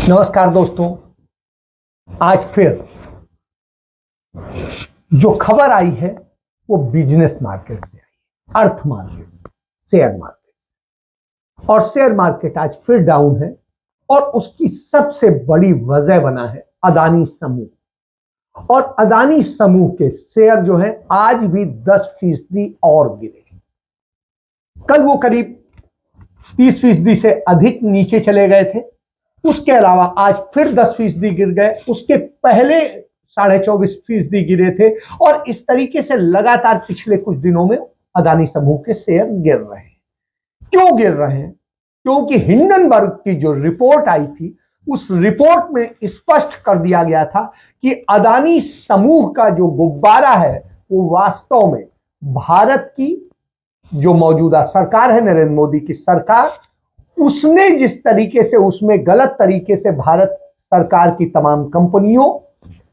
नमस्कार दोस्तों, आज फिर जो खबर आई है वो बिजनेस मार्केट से आई, अर्थ मार्केट से, शेयर मार्केट। और शेयर मार्केट आज फिर डाउन है और उसकी सबसे बड़ी वजह बना है अदानी समूह। और अदानी समूह के शेयर जो है आज भी 10% और गिरे। कल वो करीब 30% से अधिक नीचे चले गए थे। उसके अलावा आज फिर 10% गिर गए। उसके पहले 24.5% गिरे थे। और इस तरीके से लगातार पिछले कुछ दिनों में अदानी समूह के शेयर गिर रहे हैं। क्यों गिर रहे हैं? क्योंकि हिंडनबर्ग की जो रिपोर्ट आई थी उस रिपोर्ट में स्पष्ट कर दिया गया था कि अदानी समूह का जो गुब्बारा है वो वास्तव में भारत की जो मौजूदा सरकार है, नरेंद्र मोदी की सरकार, उसने जिस तरीके से उसमें गलत तरीके से भारत सरकार की तमाम कंपनियों,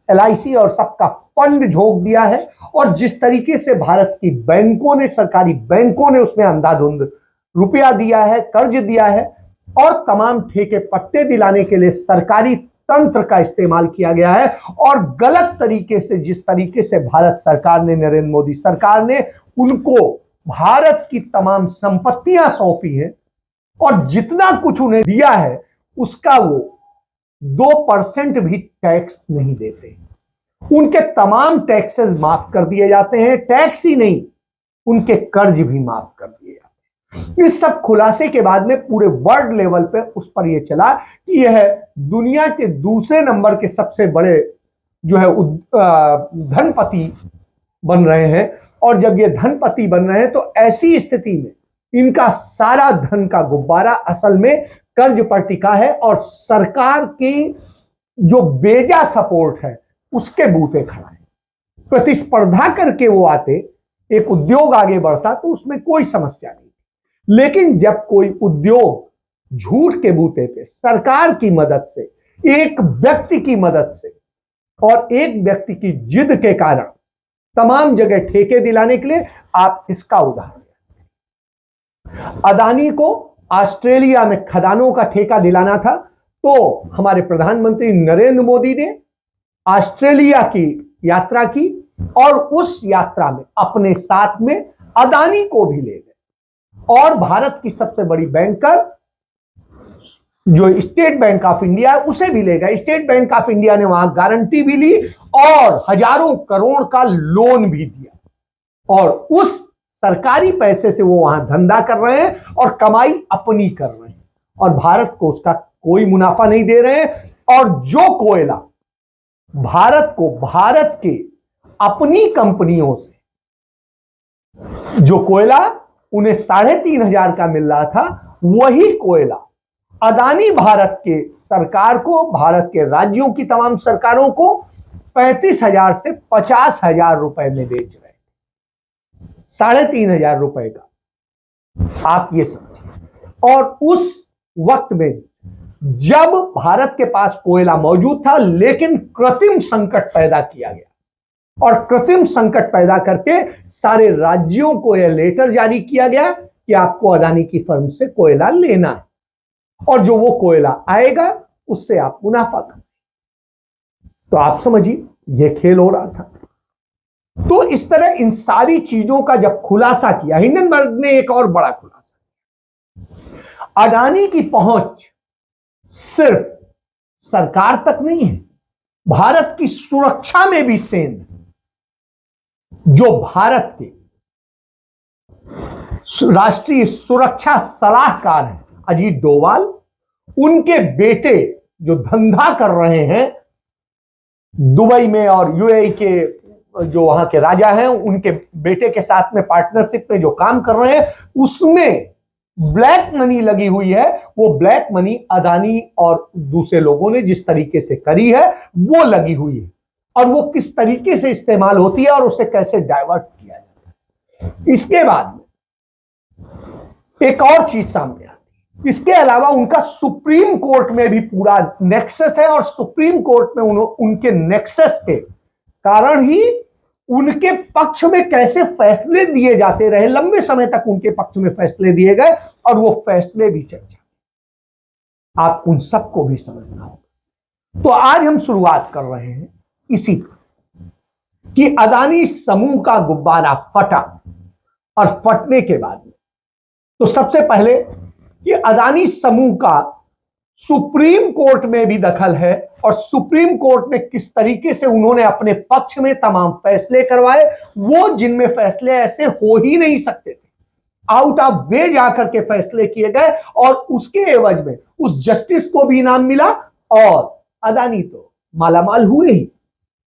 LIC और सबका फंड झोंक दिया है। और जिस तरीके से भारत की बैंकों ने, सरकारी बैंकों ने उसमें अंधाधुंध रुपया दिया है, कर्ज दिया है और तमाम ठेके पट्टे दिलाने के लिए सरकारी तंत्र का इस्तेमाल किया गया है। और गलत तरीके से जिस तरीके से भारत सरकार ने, नरेंद्र मोदी सरकार ने उनको भारत की तमाम संपत्तियां सौंपी हैं और जितना कुछ उन्हें दिया है उसका वो 2% भी टैक्स नहीं देते। उनके तमाम टैक्सेस माफ कर दिए जाते हैं। टैक्स ही नहीं, उनके कर्ज भी माफ कर दिए जाते हैं। इस सब खुलासे के बाद में पूरे वर्ल्ड लेवल पे उस पर यह चला कि यह दुनिया के दूसरे नंबर के सबसे बड़े जो है धनपति बन रहे हैं। और जब ये धनपति बन रहे हैं तो ऐसी स्थिति में इनका सारा धन का गुब्बारा असल में कर्ज पर टिका है और सरकार की जो बेजा सपोर्ट है उसके बूते खड़ा है। प्रतिस्पर्धा करके वो आते, एक उद्योग आगे बढ़ता तो उसमें कोई समस्या नहीं। लेकिन जब कोई उद्योग झूठ के बूते पे सरकार की मदद से, एक व्यक्ति की मदद से और एक व्यक्ति की जिद के कारण तमाम जगह ठेके दिलाने के लिए, आप इसका उदाहरण, अदानी को ऑस्ट्रेलिया में खदानों का ठेका दिलाना था तो हमारे प्रधानमंत्री नरेंद्र मोदी ने ऑस्ट्रेलिया की यात्रा की और उस यात्रा में अपने साथ में अदानी को भी ले गए। और भारत की सबसे बड़ी बैंकर जो स्टेट बैंक ऑफ इंडिया है उसे भी ले गए। स्टेट बैंक ऑफ इंडिया ने वहां गारंटी भी ली और हजारों करोड़ का लोन भी दिया। और उस सरकारी पैसे से वो वहां धंधा कर रहे हैं और कमाई अपनी कर रहे हैं और भारत को उसका कोई मुनाफा नहीं दे रहे हैं। और जो कोयला भारत को, भारत के अपनी कंपनियों से जो कोयला उन्हें 3,500 का मिल रहा था, वही कोयला अदानी भारत के सरकार को, भारत के राज्यों की तमाम सरकारों को 35,000 से 50,000 रुपए में बेच रहे, 3,500 रुपए का। आप ये समझिए। और उस वक्त में जब भारत के पास कोयला मौजूद था लेकिन कृत्रिम संकट पैदा किया गया और कृत्रिम संकट पैदा करके सारे राज्यों को यह लेटर जारी किया गया कि आपको अदानी की फर्म से कोयला लेना है और जो वो कोयला आएगा उससे आप मुनाफा करें। तो आप समझिए यह खेल हो रहा था। तो इस तरह इन सारी चीजों का जब खुलासा किया, हिंडनबर्ग ने एक और बड़ा खुलासा किया। अडानी की पहुंच सिर्फ सरकार तक नहीं है, भारत की सुरक्षा में भी सेंध है। जो भारत के राष्ट्रीय सुरक्षा सलाहकार हैं अजीत डोवाल, उनके बेटे जो धंधा कर रहे हैं दुबई में और UAE के जो वहां के राजा हैं, उनके बेटे के साथ में पार्टनरशिप में जो काम कर रहे हैं, उसमें ब्लैक मनी लगी हुई है। वो ब्लैक मनी अदानी और दूसरे लोगों ने जिस तरीके से करी है वो लगी हुई है और वो किस तरीके से इस्तेमाल होती है और उसे कैसे डाइवर्ट किया जाता है। इसके बाद एक और चीज सामने आती है। इसके अलावा उनका सुप्रीम कोर्ट में भी पूरा नेक्सस है और सुप्रीम कोर्ट में उनके नेक्सस के कारण ही उनके पक्ष में कैसे फैसले दिए जाते रहे, लंबे समय तक उनके पक्ष में फैसले दिए गए और वो फैसले भी चल जाए। आप उन सबको भी समझना होगा। तो आज हम शुरुआत कर रहे हैं इसी कि अदानी समूह का गुब्बारा फटा और फटने के बाद में तो सबसे पहले कि अदानी समूह का सुप्रीम कोर्ट में भी दखल है और सुप्रीम कोर्ट में किस तरीके से उन्होंने अपने पक्ष में तमाम फैसले करवाए, वो जिनमें फैसले ऐसे हो ही नहीं सकते थे, आउट ऑफ वे जाकर के फैसले किए गए और उसके एवज में उस जस्टिस को भी इनाम मिला और अदानी तो मालामाल हुए ही।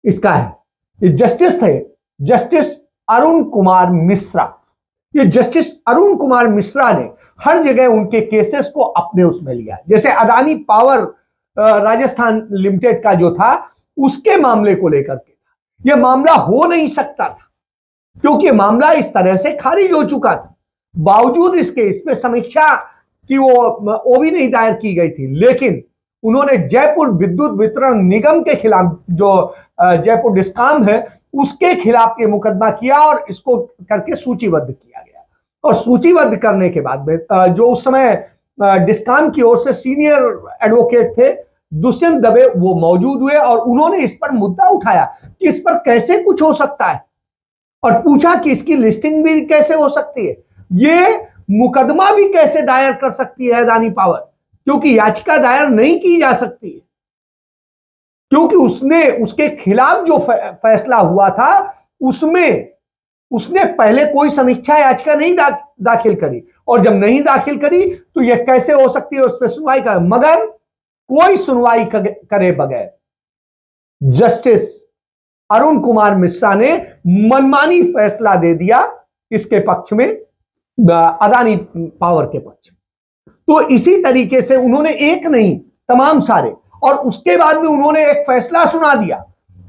इसका है ये जस्टिस थे, जस्टिस अरुण कुमार मिश्रा। ये जस्टिस अरुण कुमार मिश्रा ने हर जगह उनके केसेस को अपने उसमें लिया। जैसे अदानी पावर राजस्थान लिमिटेड का जो था उसके मामले को लेकर के यह मामला हो नहीं सकता था क्योंकि मामला इस तरह से खारिज हो चुका था। बावजूद इसके इसमें समीक्षा की वो भी नहीं दायर की गई थी, लेकिन उन्होंने जयपुर विद्युत वितरण निगम के खिलाफ जो जयपुर डिस्कॉम है उसके खिलाफ ये मुकदमा किया और इसको करके सूचीबद्ध किया गया। और सूचीबद्ध करने के बाद में जो उस समय डिस्कॉम की ओर से सीनियर एडवोकेट थे दुष्यंत दवे, वो मौजूद हुए और उन्होंने इस पर मुद्दा उठाया कि इस पर कैसे कुछ हो सकता है और पूछा कि इसकी लिस्टिंग भी कैसे हो सकती है, ये मुकदमा भी कैसे दायर कर सकती है अदानी पावर, क्योंकि याचिका दायर नहीं की जा सकती है क्योंकि उसके खिलाफ जो फैसला हुआ था उसमें उसने पहले कोई समीक्षा याचिका नहीं दाखिल करी और जब नहीं दाखिल करी तो यह कैसे हो सकती है उस पर सुनवाई कर, मगर कोई सुनवाई करे बगैर जस्टिस अरुण कुमार मिश्रा ने मनमानी फैसला दे दिया इसके पक्ष में, अदानी पावर के पक्ष में। तो इसी तरीके से उन्होंने एक नहीं तमाम सारे, और उसके बाद में उन्होंने एक फैसला सुना दिया,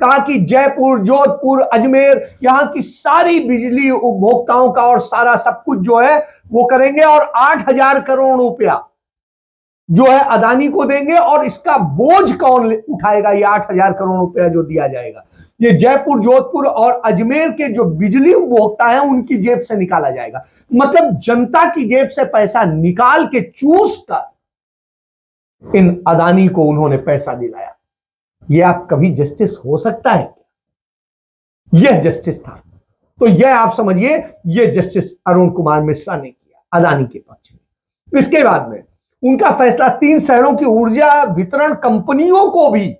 कहा कि जयपुर, जोधपुर, अजमेर, यहां की सारी बिजली उपभोक्ताओं का और सारा सब कुछ जो है वो करेंगे और 8,000 करोड़ रुपया जो है अदानी को देंगे और इसका बोझ कौन उठाएगा, ये 8,000 करोड़ रुपया जो दिया जाएगा ये जयपुर, जोधपुर और अजमेर के जो बिजली उपभोक्ता हैं उनकी जेब से निकाला जाएगा। मतलब जनता की जेब से पैसा निकाल के चूस कर इन अदानी को उन्होंने पैसा दिलाया। ये आप कभी जस्टिस हो सकता है? यह जस्टिस था। तो यह आप समझिए ये जस्टिस अरुण कुमार मिश्रा ने किया अदानी के पक्ष में। इसके बाद में उनका फैसला 3 शहरों की ऊर्जा वितरण कंपनियों को भी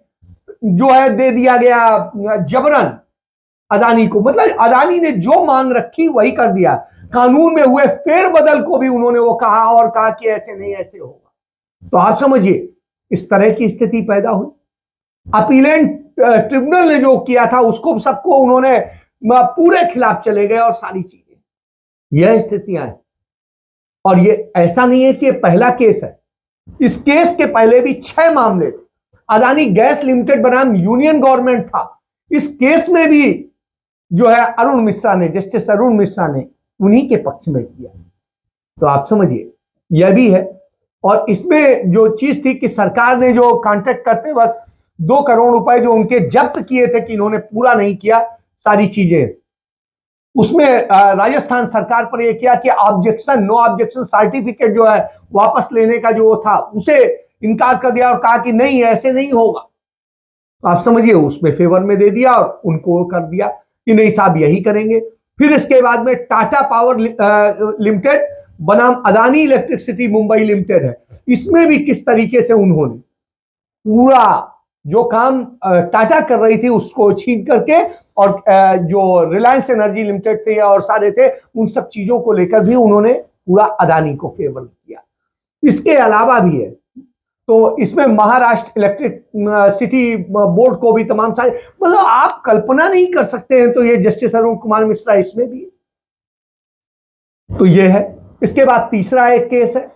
जो है दे दिया गया जबरन अदानी को। मतलब अदानी ने जो मांग रखी वही कर दिया। कानून में हुए फेरबदल को भी उन्होंने वो कहा और कहा कि ऐसे नहीं ऐसे होगा। तो आप समझिए इस तरह की स्थिति पैदा हुई। अपीलेंट ट्रिब्यूनल ने जो किया था उसको सबको उन्होंने पूरे खिलाफ चले गए और सारी चीजें, यह स्थितियां हैं। और ये ऐसा नहीं है कि ये पहला केस है, इस केस के पहले भी 6 मामले थे। अदानी गैस लिमिटेड बनाम यूनियन गवर्नमेंट था, इस केस में भी जो है अरुण मिश्रा ने, जस्टिस अरुण मिश्रा ने उन्हीं के पक्ष में किया। तो आप समझिए यह भी है। और इसमें जो चीज थी कि सरकार ने जो कॉन्ट्रैक्ट करते वक्त 2 करोड़ रुपए जो उनके जब्त किए थे कि इन्होंने पूरा नहीं किया सारी चीजें, उसमें राजस्थान सरकार पर यह किया कि ऑब्जेक्शन, नो ऑब्जेक्शन सर्टिफिकेट जो है वापस लेने का जो था उसे इनकार कर दिया और कहा कि नहीं ऐसे नहीं होगा। आप समझिए उसमें फेवर में दे दिया और उनको कर दिया कि नहीं साहब यही करेंगे। फिर इसके बाद में टाटा पावर लिमिटेड बनाम अदानी इलेक्ट्रिसिटी मुंबई लिमिटेड है, इसमें भी किस तरीके से उन्होंने पूरा जो काम टाटा कर रही थी उसको छीन करके और जो रिलायंस एनर्जी लिमिटेड थे और सारे थे उन सब चीजों को लेकर भी उन्होंने पूरा अदानी को फेवर किया। इसके अलावा भी है तो इसमें महाराष्ट्र इलेक्ट्रिक सिटी बोर्ड को भी तमाम सारे, मतलब आप कल्पना नहीं कर सकते हैं। तो ये जस्टिस अरुण कुमार मिश्रा इसमें भी है। तो ये है। इसके बाद तीसरा एक केस है,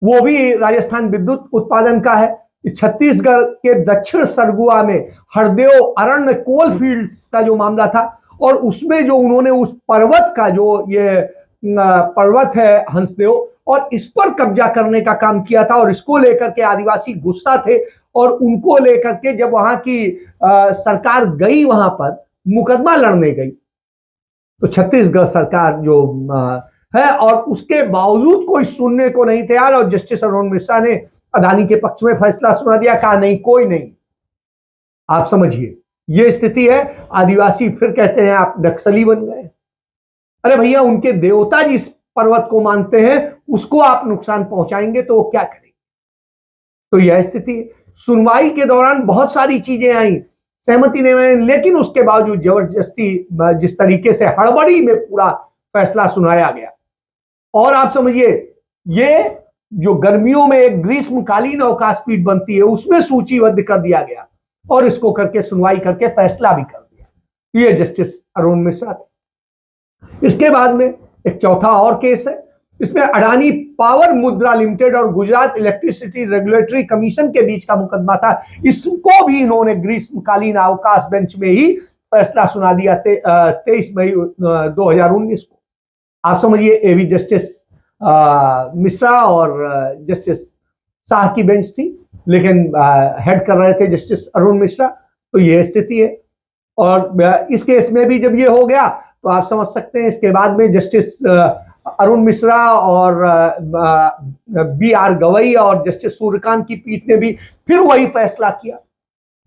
वो भी राजस्थान विद्युत उत्पादन का है। छत्तीसगढ़ के दक्षिण सरगुआ में हरदेव अरण्य कोल फील्ड्स का जो मामला था और उसमें जो उन्होंने उस पर्वत का जो ये पर्वत है हंसदेव और इस पर कब्जा करने का काम किया था और इसको लेकर के आदिवासी गुस्सा थे और उनको लेकर के जब वहां की सरकार गई वहां पर मुकदमा लड़ने गई तो छत्तीसगढ़ सरकार जो है और उसके बावजूद कोई सुनने को नहीं तैयार और जस्टिस अरुण मिश्रा ने अदानी के पक्ष में फैसला सुना दिया, कहा नहीं कोई नहीं, आप समझिए, ये स्थिति है। आदिवासी फिर कहते हैं आप नक्सली बन गए। अरे भैया, उनके देवता जिस पर्वत को मानते हैं उसको आप नुकसान पहुंचाएंगे तो वो क्या करेंगे? तो यह स्थिति है। सुनवाई के दौरान बहुत सारी चीजें आई, सहमति नहीं बनी, लेकिन उसके बावजूद जबरदस्ती जिस तरीके से हड़बड़ी में पूरा फैसला सुनाया गया। और आप समझिए, ये जो गर्मियों में एक ग्रीष्मकालीन अवकाश पीठ बनती है उसमें सूचीबद्ध कर दिया गया और इसको करके सुनवाई करके फैसला भी कर दिया। ये जस्टिस अरुण मिश्रा थे। इसके बाद में एक चौथा और केस है। इसमें अडानी पावर मुद्रा लिमिटेड और गुजरात इलेक्ट्रिसिटी रेगुलेटरी कमीशन के बीच का मुकदमा था। इसको भी इन्होंने ग्रीष्मकालीन अवकाश बेंच में ही फैसला सुना दिया 23 मई 2019 को। आप समझिए, ये भी जस्टिस मिश्रा और जस्टिस शाह की बेंच थी, लेकिन हेड कर रहे थे जस्टिस अरुण मिश्रा। तो ये स्थिति है। और इस केस में भी जब ये हो गया तो आप समझ सकते हैं, इसके बाद में जस्टिस अरुण मिश्रा और बी.आर. गवई और जस्टिस सूर्यकांत की पीठ ने भी फिर वही फैसला किया।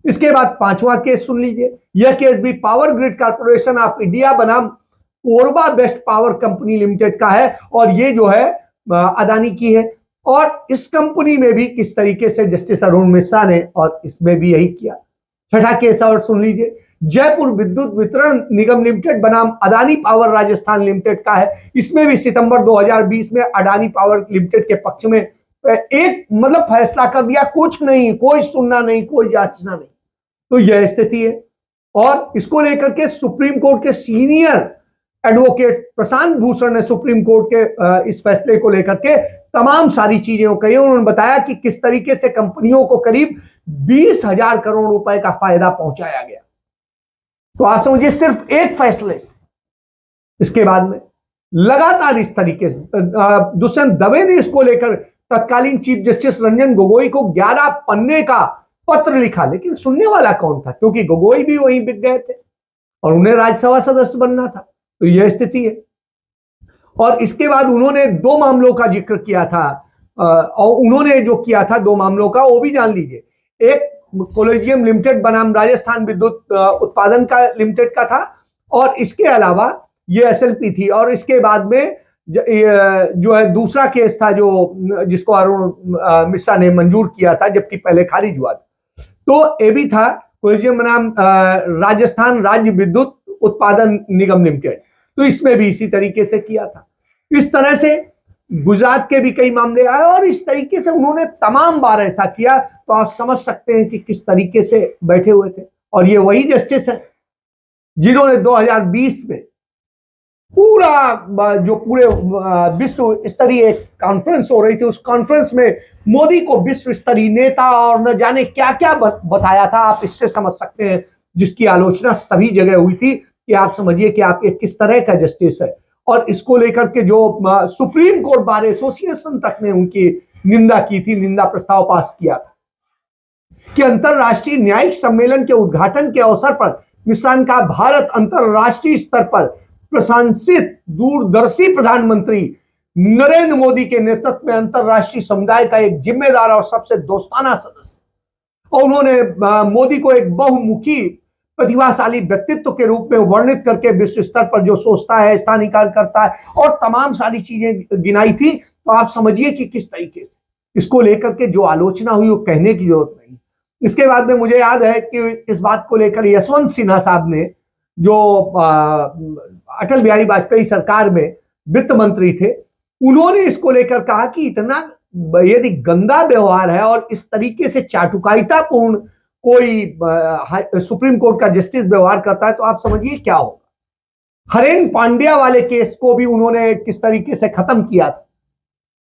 इसके बाद पांचवा केस सुन लीजिए। यह केस भी power grid corporation of India बनाम Korba best power company limited का है और ये जो है अदानी की है। और इस कंपनी में भी किस तरीके से जस्टिस अरुण मिश्रा ने और इसमें भी यही किया। छठा केस और सुन लीजिए। जयपुर विद्युत वितरण निगम लिमिटेड बनाम अदानी पावर राजस्थान लिमिटेड का है। इसमें भी सितंबर 2020 में अदानी पावर लिमिटेड के पक्ष में एक मतलब फैसला कर दिया, कुछ नहीं, कोई सुनना नहीं, कोई जांचना नहीं। तो यह स्थिति है। और इसको लेकर के सुप्रीम कोर्ट के सीनियर एडवोकेट प्रशांत भूषण ने सुप्रीम कोर्ट के इस फैसले को लेकर के तमाम सारी चीजें कही। उन्होंने बताया कि किस तरीके से कंपनियों को करीब 20,000 करोड़ रुपए का फायदा पहुंचाया गया। तो आप समझिए, सिर्फ एक फैसले से। इसके बाद में लगातार इस तरीके से दुष्यंत दवे ने इसको लेकर तत्कालीन चीफ जस्टिस रंजन गोगोई को 11 पन्ने का पत्र लिखा, लेकिन सुनने वाला कौन था? क्योंकि गोगोई भी वहीं बिक गए थे और उन्हें राज्यसभा सदस्य बनना था। तो यह स्थिति है। और इसके बाद उन्होंने 2 मामलों का जिक्र किया था और उन्होंने जो किया था 2 मामलों का वो भी जान लीजिए। एक कोलेजियम लिमिटेड बनाम राजस्थान विद्युत उत्पादन का लिमिटेड का था और इसके अलावा ये एसएलपी थी। और इसके बाद में जो है दूसरा केस था जो जिसको अरुण मिश्रा ने मंजूर किया था, जबकि पहले खारिज हुआ था। तो ये भी था कोलेजियम बनाम राजस्थान राज्य विद्युत उत्पादन निगम लिमिटेड। तो इसमें भी इसी तरीके से किया था। इस तरह से गुजरात के भी कई मामले आए और इस तरीके से उन्होंने तमाम बार ऐसा किया। तो आप समझ सकते हैं कि किस तरीके से बैठे हुए थे। और ये वही जस्टिस है जिन्होंने 2020 में पूरा जो पूरे विश्व स्तरीय कॉन्फ्रेंस हो रही थी, उस कॉन्फ्रेंस में मोदी को विश्व स्तरीय नेता और न जाने क्या क्या बताया था। आप इससे समझ सकते हैं, जिसकी आलोचना सभी जगह हुई थी कि आप समझिए कि आप एक किस तरह का जस्टिस है। और इसको लेकर के जो सुप्रीम कोर्ट बार एसोसिएशन तक ने उनकी निंदा की थी, निंदा प्रस्ताव पास किया था कि अंतरराष्ट्रीय न्यायिक सम्मेलन के उद्घाटन के अवसर पर मिश्रा का भारत अंतरराष्ट्रीय स्तर पर प्रशंसित दूरदर्शी प्रधानमंत्री नरेंद्र मोदी के नेतृत्व में अंतरराष्ट्रीय समुदाय का एक जिम्मेदार और सबसे दोस्ताना सदस्य। और उन्होंने मोदी को एक बहुमुखी प्रतिभाशाली व्यक्तित्व के रूप में वर्णित करके विश्व स्तर पर जो सोचता है, स्थानीयकरण करता है और तमाम सारी चीजें गिनाई थी। तो आप समझिए कि किस तरीके से इसको लेकर के जो आलोचना हुई वो कहने की जरूरत नहीं। इसके बाद में मुझे याद है कि इस बात को लेकर यशवंत सिन्हा साहब ने, जो अटल बिहारी वाजपेयी सरकार में वित्त मंत्री थे, उन्होंने इसको लेकर कहा कि इतना यदि गंदा व्यवहार है और इस तरीके से चाटुकारितापूर्ण कोई सुप्रीम कोर्ट का जस्टिस व्यवहार करता है तो आप समझिए क्या होगा। हरेन पांड्या वाले केस को भी उन्होंने किस तरीके से खत्म किया था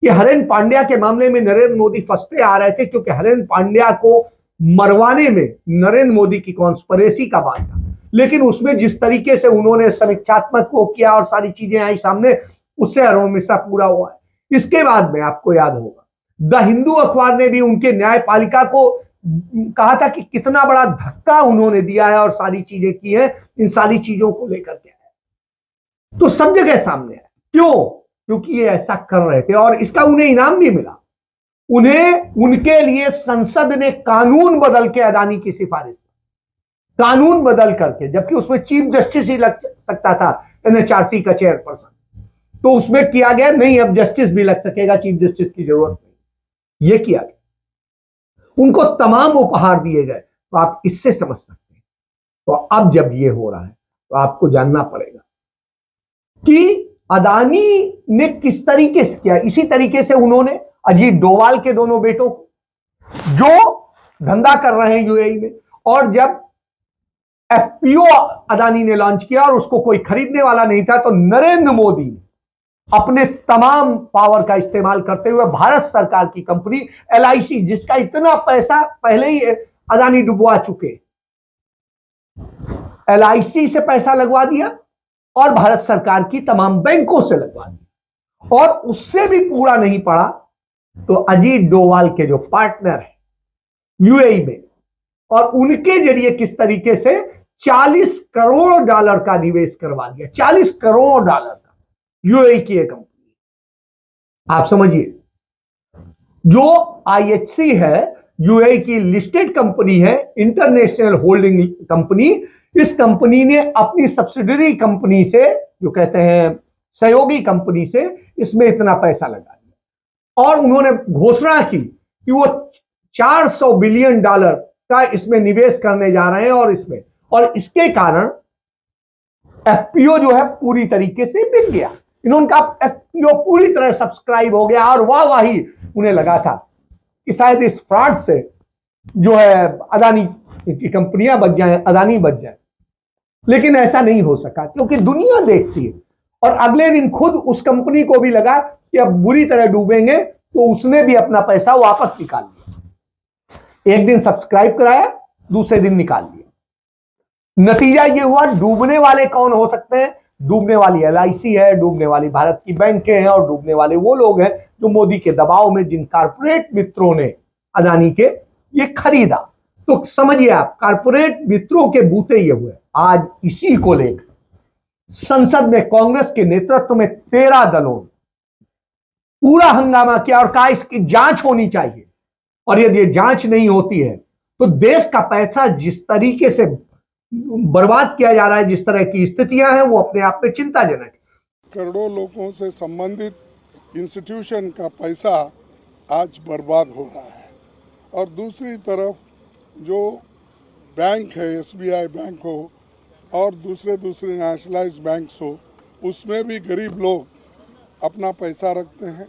कि हरेन पांड्या के मामले में नरेंद्र मोदी फंसते आ रहे थे, क्योंकि हरेन पांड्या को मरवाने में नरेंद्र मोदी की कॉन्स्पिरेसी का बात था। लेकिन उसमें जिस तरीके से उन्होंने समीक्षात्मक को किया और सारी चीजें आई सामने, उससे अरुण मिश्रा पूरा हुआ है। इसके बाद में आपको याद होगा, द हिंदू अखबार ने भी उनके न्यायपालिका को कहा था कि कितना बड़ा धक्का उन्होंने दिया है और सारी चीजें की है। इन सारी चीजों को लेकर के है तो सब जगह सामने है। क्यों? क्योंकि ये ऐसा कर रहे थे और इसका उन्हें इनाम भी मिला। उन्हें उनके लिए संसद ने कानून बदल के अदानी की सिफारिश, कानून बदल करके, जबकि उसमें चीफ जस्टिस ही लग सकता था एनएचआरसी का चेयरपर्सन, तो उसमें किया गया नहीं अब जस्टिस भी लग सकेगा, चीफ जस्टिस की जरूरत नहीं, यह किया गया। उनको तमाम उपहार दिए गए। तो आप इससे समझ सकते हैं। तो अब जब ये हो रहा है तो आपको जानना पड़ेगा कि अदानी ने किस तरीके से किया। इसी तरीके से उन्होंने अजीत डोवाल के दोनों बेटों को, जो धंधा कर रहे हैं यूएई में, और जब एफपीओ अदानी ने लॉन्च किया और उसको कोई खरीदने वाला नहीं था, तो नरेंद्र मोदी ने अपने तमाम पावर का इस्तेमाल करते हुए भारत सरकार की कंपनी एलआईसी, जिसका इतना पैसा पहले ही अदानी डुबवा चुके, एलआईसी से पैसा लगवा दिया और भारत सरकार की तमाम बैंकों से लगवा दिया। और उससे भी पूरा नहीं पड़ा तो अजीत डोवाल के जो पार्टनर है यूएई में, और उनके जरिए किस तरीके से 40 करोड़ डॉलर का निवेश करवा दिया। 40 करोड़ डॉलर का यूएई की एक कंपनी। आप समझिए, जो आईएचसी है, यूएई की लिस्टेड कंपनी है, इंटरनेशनल होल्डिंग कंपनी। इस कंपनी ने अपनी सब्सिडरी कंपनी से, जो कहते हैं सहयोगी कंपनी से, इसमें इतना पैसा लगा दिया और उन्होंने घोषणा की कि वो 400 बिलियन डॉलर का इसमें निवेश करने जा रहे हैं। और इसके कारण एफपीओ जो है पूरी तरीके से बिक गया। इन्होंने कहा एफपीओ पूरी तरह सब्सक्राइब हो गया, और वाह उन्हें लगा था कि शायद इस फ्रॉड से जो है अदानी की कंपनियां बच जाए, अदानी बच जाए। लेकिन ऐसा नहीं हो सका, क्योंकि दुनिया देखती है। और अगले दिन खुद उस कंपनी को भी लगा कि अब बुरी तरह डूबेंगे, तो उसने भी अपना पैसा वापस निकाल लिया। एक दिन सब्सक्राइब कराया, दूसरे दिन निकाल लिया। नतीजा यह हुआ, डूबने वाले कौन हो सकते हैं? डूबने वाली एलआईसी है, डूबने वाली भारत की बैंकें हैं, और डूबने वाले वो लोग हैं जो मोदी के दबाव में, जिन कारपोरेट मित्रों ने अदानी के ये खरीदा। तो समझिए आप, कारपोरेट मित्रों के बूते ये हुए। आज इसी को लेकर संसद में कांग्रेस के नेतृत्व में 13 दलों ने पूरा हंगामा किया और कहा इसकी जांच होनी चाहिए, और यदि ये जांच नहीं होती है तो देश का पैसा जिस तरीके से बर्बाद किया जा रहा है, जिस तरह की स्थितियां हैं, वो अपने आप में चिंताजनक है। करोड़ों लोगों से संबंधित इंस्टीट्यूशन का पैसा आज बर्बाद हो रहा है, और दूसरी तरफ जो बैंक है, एसबीआई बैंक हो और दूसरे नेशनलाइज बैंक्स हो, उसमें भी गरीब लोग अपना पैसा रखते हैं,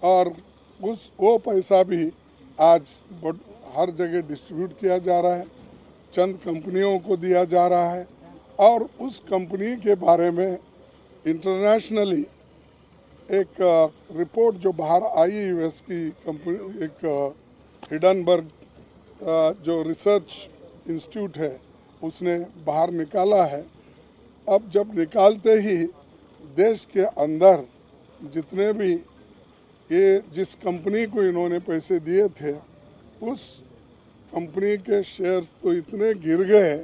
और वो पैसा भी आज हर जगह डिस्ट्रीब्यूट किया जा रहा है, चंद कंपनियों को दिया जा रहा है। और उस कंपनी के बारे में इंटरनेशनली एक रिपोर्ट जो बाहर आई, यूएस की कंपनी, एक हिडनबर्ग जो रिसर्च इंस्टीट्यूट है, उसने बाहर निकाला है। अब जब निकालते ही देश के अंदर जितने भी ये जिस कंपनी को इन्होंने पैसे दिए थे, उस कंपनी के शेयर्स तो इतने गिर गए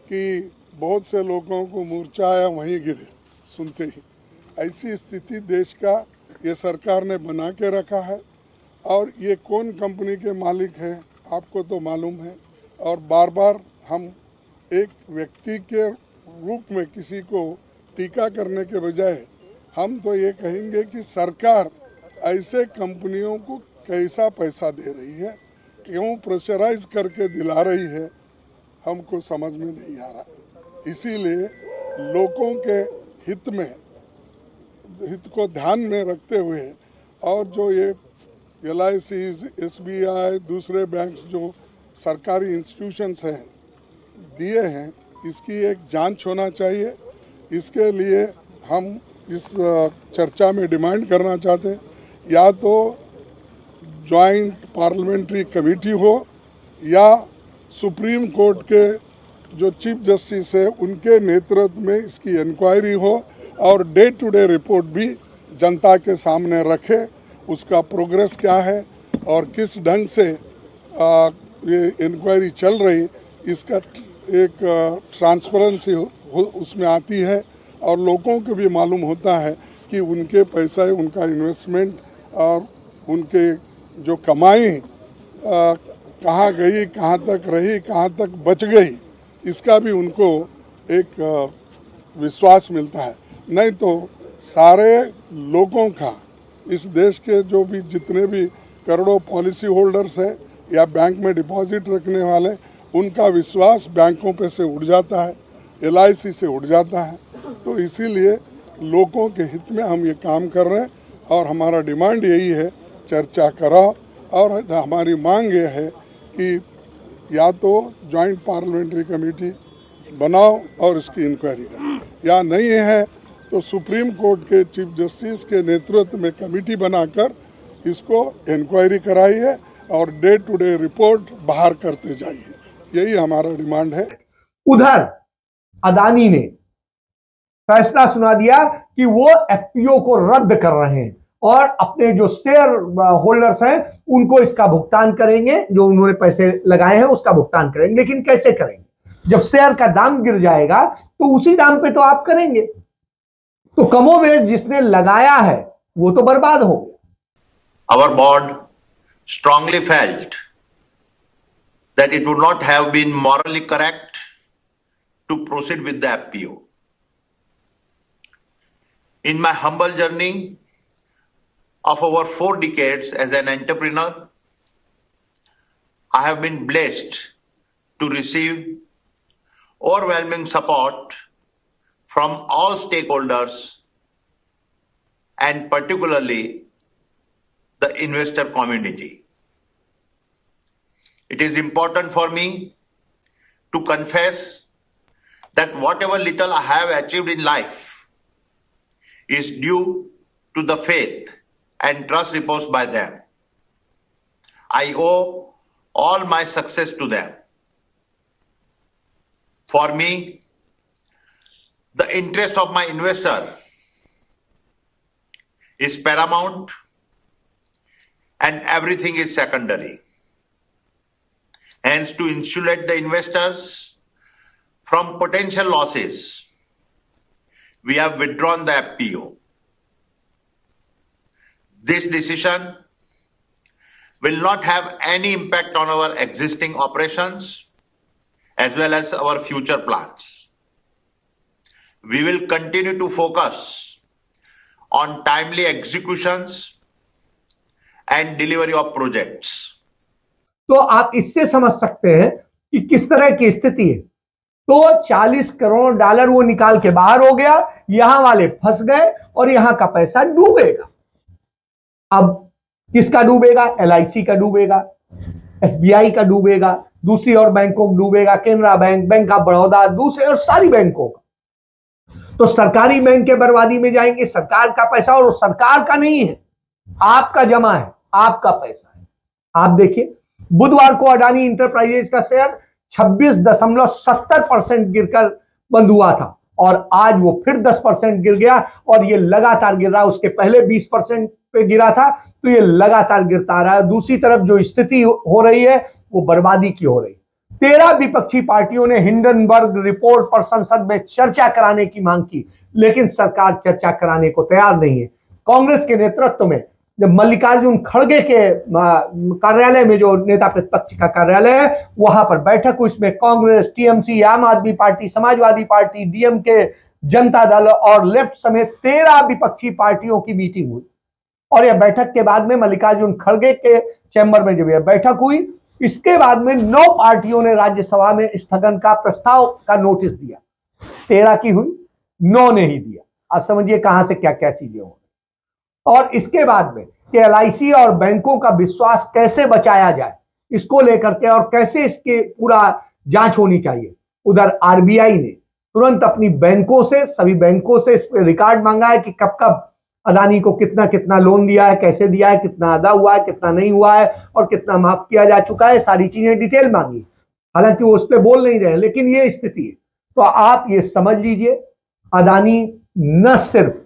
कि बहुत से लोगों को मूर्छा आया वहीं गिरे सुनते ही। ऐसी स्थिति देश का ये सरकार ने बना के रखा है। और ये कौन कंपनी के मालिक हैं आपको तो मालूम है, और बार बार हम एक व्यक्ति के रूप में किसी को टीका करने के बजाय हम तो ये कहेंगे कि सरकार ऐसे कंपनियों को कैसा पैसा दे रही है, क्यों प्रेशराइज करके दिला रही है, हमको समझ में नहीं आ रहा। इसीलिए लोगों के हित को ध्यान में रखते हुए, और जो ये एलआईसीज, एसबीआई, दूसरे बैंक्स जो सरकारी इंस्टीट्यूशंस हैं दिए हैं, इसकी एक जांच होना चाहिए। इसके लिए हम इस चर्चा में डिमांड करना चाहते हैं, या तो जॉइंट पार्लियामेंट्री कमेटी हो, या सुप्रीम कोर्ट के जो चीफ जस्टिस है उनके नेतृत्व में इसकी इंक्वायरी हो, और डे टू डे रिपोर्ट भी जनता के सामने रखे, उसका प्रोग्रेस क्या है और किस ढंग से ये इंक्वायरी चल रही, इसका एक ट्रांसपेरेंसी उसमें आती है, और लोगों को भी मालूम होता है कि उनके पैसा, उनका इन्वेस्टमेंट और उनके जो कमाई कहाँ गई, कहाँ तक रही, कहाँ तक बच गई। इसका भी उनको एक विश्वास मिलता है। नहीं तो सारे लोगों का, इस देश के जो भी जितने भी करोड़ों पॉलिसी होल्डर्स हैं या बैंक में डिपॉजिट रखने वाले, उनका विश्वास बैंकों पे से उड़ जाता है, LIC से उड़ जाता है। तो इसीलिए लोगों के हित में हम ये काम कर रहे हैं और हमारा डिमांड यही है, चर्चा कराओ। और हमारी मांग ये है कि या तो जॉइंट पार्लियामेंट्री कमेटी बनाओ और इसकी इंक्वायरी करो, या नहीं है तो सुप्रीम कोर्ट के चीफ जस्टिस के नेतृत्व में कमेटी बनाकर इसको इंक्वायरी कराई है और डे टू डे रिपोर्ट बाहर करते जाइए। यही हमारा डिमांड है। उधर अदानी ने फैसला सुना दिया कि वो FPO को रद्द कर रहे हैं और अपने जो शेयर होल्डर्स हैं उनको इसका भुगतान करेंगे, जो उन्होंने पैसे लगाए हैं उसका भुगतान करेंगे। लेकिन कैसे करेंगे? जब शेयर का दाम गिर जाएगा तो उसी दाम पे तो आप करेंगे। तो कमोबेश जिसने लगाया है वो तो बर्बाद हो गया। Our board strongly felt that it would not have been morally correct to proceed with the FPO. In my humble journey of over 4 decades as an entrepreneur, I have been blessed to receive overwhelming support from all stakeholders and particularly the investor community. It is important for me to confess that whatever little I have achieved in life is due to the faith and trust reposed by them. I owe all my success to them. For me, the interest of my investor is paramount and everything is secondary. Hence, to insulate the investors from potential losses, we have withdrawn the FPO. This decision will not have any impact on our existing operations as well as our future plans. We will continue to focus on timely executions and delivery of projects. तो आप इससे समझ सकते हैं कि किस तरह की स्थिति है। तो $40 करोड़ वो निकाल के बाहर हो गया, यहां वाले फंस गए और यहां का पैसा डूबेगा। अब किसका डूबेगा? LIC का डूबेगा, SBI का डूबेगा, दूसरी और बैंकों का डूबेगा, Canara bank, bank of Baroda, दूसरे और सारी बैंकों का। तो सरकारी बैंक के बर्बादी में जाएंगे, सरकार का पैसा, और सरकार का नहीं है, आपका जमा है, आपका पैसा है। आप देखिए, बुधवार को अडानी इंटरप्राइजेज का शेयर 26.70% गिरकर बंद हुआ था और आज वो फिर 10% गिर गया और ये लगातार गिर रहा है। उसके पहले 20% पे गिरा था, तो ये लगातार गिरता रहा है। दूसरी तरफ जो स्थिति हो रही है वो बर्बादी की हो रही है। 13 विपक्षी पार्टियों ने हिंडनबर्ग रिपोर्ट पर संसद में चर्चा कराने की मांग की, लेकिन सरकार चर्चा कराने को तैयार नहीं है। कांग्रेस के नेतृत्व में जब मल्लिकार्जुन खड़गे के कार्यालय में, जो नेता प्रतिपक्ष का कार्यालय है, वहां पर बैठक हुई। इसमें कांग्रेस, TMC, आम आदमी party, Samajwadi party, DMK, Janata Dal और लेफ्ट समेत 13 विपक्षी पार्टियों की मीटिंग हुई। और यह बैठक के बाद में मल्लिकार्जुन खड़गे के चैम्बर में जब यह बैठक हुई, इसके बाद में 9 पार्टियों ने राज्यसभा में स्थगन का प्रस्ताव का नोटिस दिया। 13 की हुई, 9 ने ही दिया। आप समझिए कहां से क्या क्या चीजें हो। और इसके बाद में कि LIC और बैंकों का विश्वास कैसे बचाया जाए, इसको लेकर के और कैसे इसके पूरा जांच होनी चाहिए। उधर RBI ने तुरंत अपनी बैंकों से, सभी बैंकों से इस पे रिकॉर्ड मांगा है कि कब कब अदानी को कितना कितना लोन दिया है, कैसे दिया है, कितना अदा हुआ है, कितना नहीं हुआ है और कितना माफ किया जा चुका है। सारी चीजें डिटेल मांगी। हालांकि वो उस पर बोल नहीं रहे, लेकिन ये स्थिति है। तो आप ये समझ लीजिए, अदानी न सिर्फ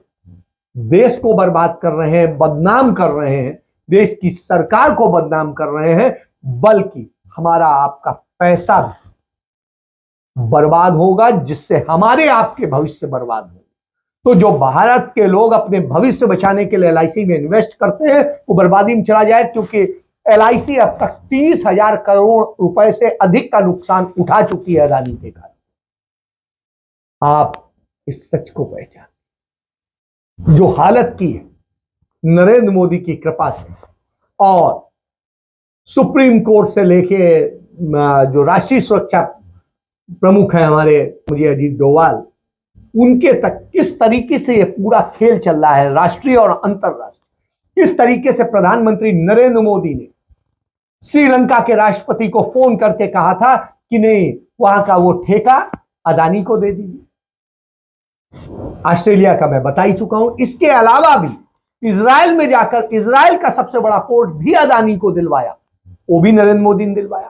देश को बर्बाद कर रहे हैं, बदनाम कर रहे हैं, देश की सरकार को बदनाम कर रहे हैं, बल्कि हमारा आपका पैसा भी बर्बाद होगा, जिससे हमारे आपके भविष्य बर्बाद होगा। तो जो भारत के लोग अपने भविष्य बचाने के लिए LIC में इन्वेस्ट करते हैं, वो बर्बादी में चला जाए, क्योंकि LIC अब तक 30,000 करोड़ रुपए से अधिक का नुकसान उठा चुकी है अदानी के कारण। आप इस सच को पहचान, जो हालत की है नरेंद्र मोदी की कृपा से और सुप्रीम कोर्ट से लेके जो राष्ट्रीय सुरक्षा प्रमुख है हमारे मुझे अजीत डोवाल, उनके तक किस तरीके से यह पूरा खेल चल रहा है, राष्ट्रीय और अंतरराष्ट्रीय। किस तरीके से प्रधानमंत्री नरेंद्र मोदी ने श्रीलंका के राष्ट्रपति को फोन करके कहा था कि नहीं, वहां का वो ठेका अदानी को दे दीजिए। ऑस्ट्रेलिया का मैं बता ही चुका हूं। इसके अलावा भी इजराइल में जाकर इजराइल का सबसे बड़ा पोर्ट भी अदानी को दिलवाया, वो भी नरेंद्र मोदी ने दिलवाया।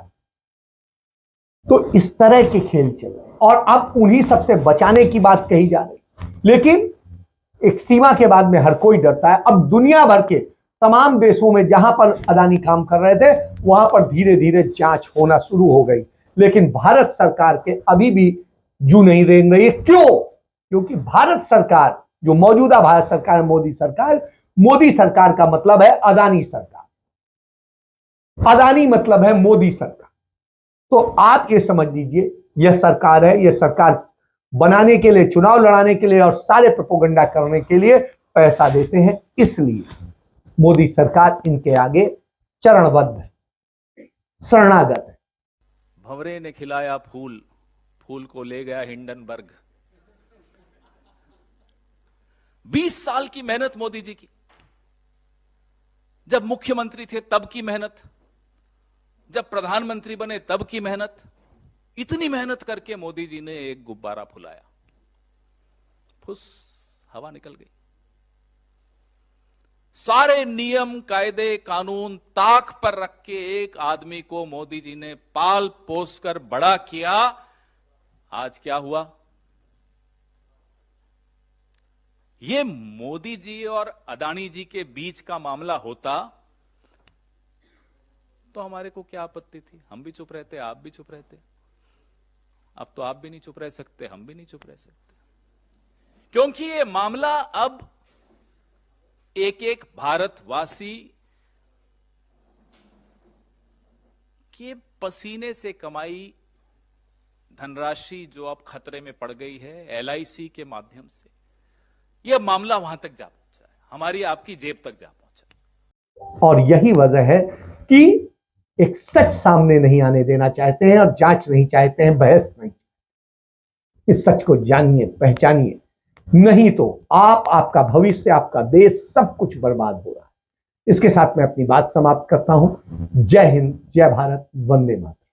तो इस तरह के खेल चल रहे हैं और अब उन्हीं सबसे बचाने की बात कही जा रही। लेकिन एक सीमा के बाद में हर कोई डरता है। अब दुनिया भर के तमाम देशों में जहां पर अदानी काम कर रहे थे वहां पर धीरे धीरे जांच होना शुरू हो गई, लेकिन भारत सरकार के अभी भी जू नहीं रेंग रही है। क्यों? क्योंकि भारत सरकार, जो मौजूदा भारत सरकार, मोदी सरकार का मतलब है अदानी सरकार, अदानी मतलब है मोदी सरकार। तो आप ये समझ लीजिए, यह सरकार है, यह सरकार बनाने के लिए, चुनाव लड़ाने के लिए और सारे प्रोपेगेंडा करने के लिए पैसा देते हैं। इसलिए मोदी सरकार इनके आगे चरणबद्ध है, शरणागत है। भंवरे ने खिलाया फूल, फूल को ले गया हिंडनबर्ग। 20 साल की मेहनत मोदी जी की, जब मुख्यमंत्री थे तब की मेहनत, जब प्रधानमंत्री बने तब की मेहनत, इतनी मेहनत करके मोदी जी ने एक गुब्बारा फुलाया, फुस हवा निकल गई। सारे नियम कायदे कानून ताक पर रख के एक आदमी को मोदी जी ने पाल पोस कर बड़ा किया। आज क्या हुआ? ये मोदी जी और अदानी जी के बीच का मामला होता तो हमारे को क्या आपत्ति थी? हम भी चुप रहते, आप भी चुप रहते। अब तो आप भी नहीं चुप रह सकते, हम भी नहीं चुप रह सकते, क्योंकि ये मामला अब एक एक भारतवासी के पसीने से कमाई धनराशि जो अब खतरे में पड़ गई है LIC के माध्यम से, यह मामला वहां तक जा पहुंचा है, हमारी आपकी जेब तक जा पहुंचा। और यही वजह है कि एक सच सामने नहीं आने देना चाहते हैं और जांच नहीं चाहते हैं, बहस नहीं। इस सच को जानिए, पहचानिए, नहीं तो आपका भविष्य, आपका देश, सब कुछ बर्बाद हो रहा है। इसके साथ मैं अपनी बात समाप्त करता हूं। जय हिंद, जय भारत, वंदे मातरम।